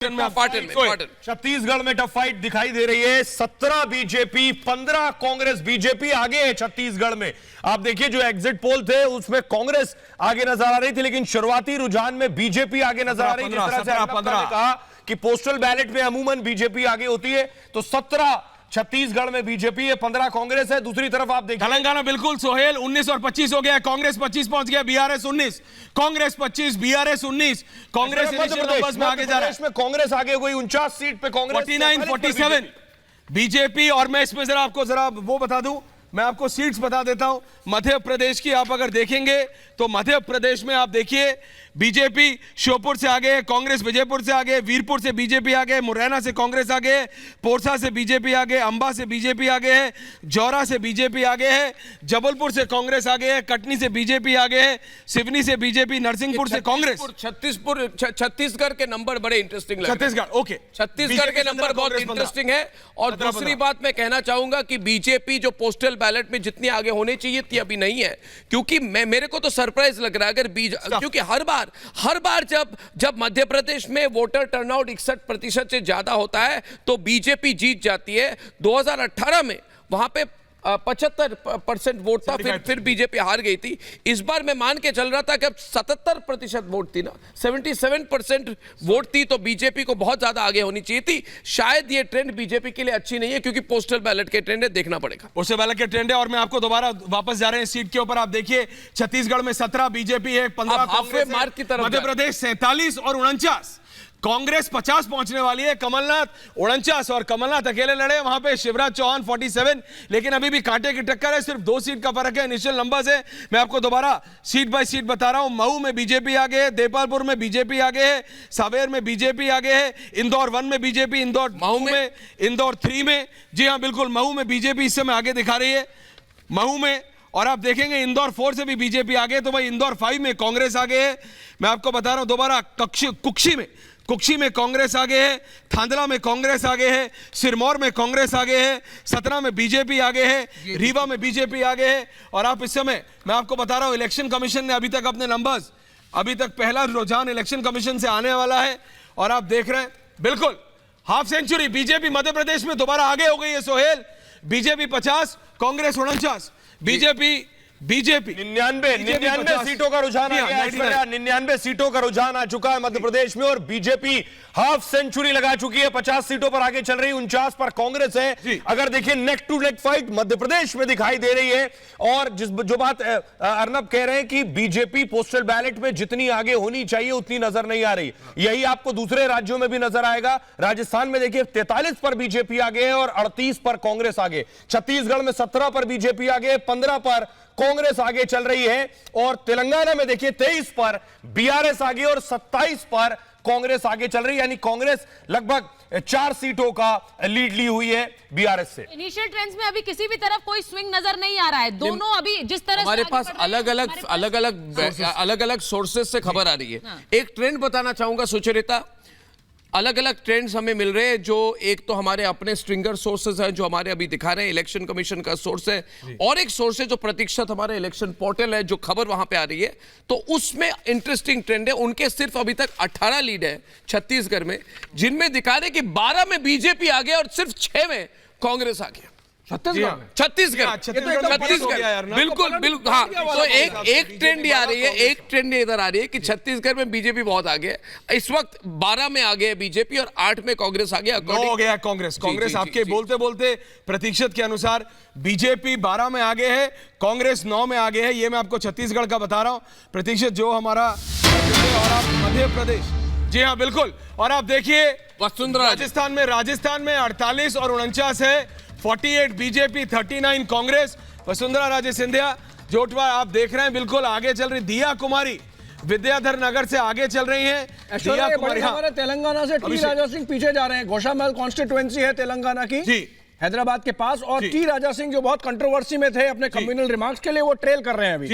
छत्तीसगढ़ में tough fight दिखाई दे रही है। 17 बीजेपी 15 कांग्रेस। बीजेपी आगे है छत्तीसगढ़ में। आप देखिए जो एग्जिट पोल थे उसमें कांग्रेस आगे नजर आ रही थी, लेकिन शुरुआती रुझान में बीजेपी आगे नजर आ रही है। जिस तरह से अर्नब ने कहा कि पोस्टल बैलेट में अमूमन बीजेपी आगे होती है, तो 17 छत्तीसगढ़ में बीजेपी है, 15 कांग्रेस है। दूसरी तरफ आप देखिए तेलंगाना बिल्कुल सोहेल 19 और 25 हो गया, कांग्रेस 25 पहुंच गया, BRS 19, Congress 25, BRS 19, Congress numbers में आगे जा रहा है। इसमें कांग्रेस आगे हो गई 49 सीट पे, कांग्रेस 49 47 बीजेपी। और मैं इसमें जरा आपको जरा वो बता दूं, मैं आपको सीट्स बता देता हूं मध्य प्रदेश की। आप अगर देखेंगे तो मध्य प्रदेश में आप देखिए बीजेपी श्योपुर से आगे है, कांग्रेस विजयपुर से आगे, वीरपुर से बीजेपी आगे, मुरैना से कांग्रेस आगे है, पोरसा से बीजेपी आगे, अंबा से बीजेपी आगे है, जौरा से बीजेपी आगे है, जबलपुर से कांग्रेस आगे है, कटनी से बीजेपी आगे है, सिवनी से बीजेपी, नरसिंहपुर से कांग्रेस। छत्तीसगढ़ के नंबर बड़े इंटरेस्टिंग लग रहे हैं। छत्तीसगढ़ ओके, छत्तीसगढ़ के नंबर बहुत इंटरेस्टिंग है। और दूसरी बात मैं कहना चाहूंगा कि बीजेपी जो पोस्टल बैलेट में जितनी आगे होनी चाहिए थी अभी नहीं है, क्योंकि मेरे को तो सरप्राइज लग रहा है अगर क्योंकि हर बार जब मध्य प्रदेश में वोटर टर्नआउट 61% से ज्यादा होता है तो बीजेपी जीत जाती है। 2018 में वहां पे 75% वोट था, फिर बीजेपी हार गई थी। इस बार मैं मान के चल रहा था कि अब 77% वोट थी ना, 77% वोट थी, तो बीजेपी को बहुत ज्यादा आगे होनी चाहिए थी। शायद ये ट्रेंड बीजेपी के लिए अच्छी नहीं है, क्योंकि पोस्टल बैलेट के ट्रेंड है, देखना पड़ेगा। पोस्टल बैलेट के ट्रेंड है। और मैं आपको दोबारा वापस जा रहे हैं सीट के ऊपर। आप देखिए छत्तीसगढ़ में 17 बीजेपी है, 15 कांग्रेस है, मार्क की तरफ मध्य प्रदेश 47 और 49, कांग्रेस 50 पहुंचने वाली है, कमलनाथ 49 और कमलनाथ अकेले लड़े। वहां पे शिवराज चौहान 47, लेकिन अभी भी कांटे की टक्कर है, सिर्फ 2 सीट का फर्क है इनिशियल नंबर से। मैं आपको दोबारा सीट बाय सीट बता रहा हूं। महू में बीजेपी आगे है, देपालपुर में बीजेपी आगे है, सावेर में बीजेपी आगे है, इंदौर 1 में बीजेपी, इंदौर 2 में, इंदौर 3 में। जी हां बिल्कुल, महू में बीजेपी इस समय आगे दिखा रही है, महू में। और आप देखेंगे इंदौर 4 से भी बीजेपी आगे, तो भाई इंदौर 5 में कांग्रेस आगे है। मैं आपको बता रहा हूं दोबारा, कुक्षी में कांग्रेस आगे है, थांदला में कांग्रेस आगे है, सिरमौर में कांग्रेस आगे है, सतना में बीजेपी आगे है, रीवा में बीजेपी आगे है। और आप इस समय मैं आपको बता रहा हूं इलेक्शन कमीशन ने अभी तक अपने नंबर्स, अभी तक पहला रुझान इलेक्शन कमीशन से आने वाला है। और आप देख रहे हैं बिल्कुल half century BJP Madhya Pradesh में दोबारा आगे हो गई है सोहेल। बीजेपी 50, कांग्रेस 49, बीजेपी 99 सीटों का रुझान आ गया। 99 सीटों का रुझान आ चुका है मध्य प्रदेश में, और बीजेपी हाफ सेंचुरी लगा चुकी है, 50 सीटों पर आगे चल रही है, 49 पर कांग्रेस है। अगर देखिए neck to neck fight Madhya Pradesh में दिखाई दे रही है। और जो बात अर्नब कह रहे हैं कि बीजेपी पोस्टल बैलेट में जितनी आगे होनी चाहिए उतनी नजर नहीं आ रही, यही आपको दूसरे राज्यों में भी नजर आएगा। राजस्थान में देखिए 43 पर बीजेपी आगे है और 38 पर कांग्रेस आगे। छत्तीसगढ़ में 17 पर बीजेपी आगे, 15 पर कांग्रेस आगे चल रही है। और तेलंगाना में देखिए 23 पर बीआरएस आगे और 27 पर कांग्रेस आगे चल रही है, यानी कांग्रेस लगभग 4 सीटों का लीड ली हुई है बीआरएस से। इनिशियल ट्रेंड्स में अभी किसी भी तरफ कोई स्विंग नजर नहीं आ रहा है। दोनों अभी जिस तरह हमारे पास अलग अलग सोर्सेज से खबर आ रही है। एक ट्रेंड बताना चाहूंगा सुचरिता, अलग अलग ट्रेंड्स हमें मिल रहे हैं। जो एक तो हमारे अपने स्ट्रिंगर सोर्सेज हैं जो हमारे अभी दिखा रहे हैं, इलेक्शन कमीशन का सोर्स है, और एक सोर्स है जो प्रतिशत हमारे इलेक्शन पोर्टल है, जो खबर वहां पे आ रही है, तो उसमें इंटरेस्टिंग ट्रेंड है। उनके सिर्फ अभी तक 18 लीड है छत्तीसगढ़ में, जिनमें दिखा रहे कि 12 में बीजेपी आ गया और सिर्फ 6 में कांग्रेस आ गया। छत्तीसगढ़ बिल्कुल हाँ। तो एक ट्रेंड आ रही है, एक ट्रेंड इधर आ रही है कि छत्तीसगढ़ में बीजेपी बहुत आगे है। इस वक्त 12 में आगे है बीजेपी और 8 में कांग्रेस आ गया। 9 हो गया कांग्रेस। आपके बोलते बोलते प्रतिशत के अनुसार बीजेपी 12 में आगे है, कांग्रेस 9 में आगे है। ये मैं आपको छत्तीसगढ़ का बता रहा हूं प्रतिशत जो हमारा। और आप मध्य प्रदेश, जी हाँ बिल्कुल। और आप देखिए वसुंधरा राजस्थान में 48 और 49 है, 48 बीजेपी, 39 कांग्रेस। वसुंधरा राजे सिंधिया जोटवा आप देख रहे हैं बिल्कुल आगे चल रही। दिया कुमारी विद्याधर नगर से आगे चल रही हैं। दिया कुमारी हमारे तेलंगाना से टी राजा सिंह पीछे जा रहे हैं। घोषामहल कॉन्स्टिट्यूएंसी है तेलंगाना की, जी हैदराबाद के पास, और टी राजा सिंह जो बहुत कंट्रोवर्सी में थे अपने कम्युनल रिमार्क्स के लिए, वो ट्रेल कर रहे हैं अभी।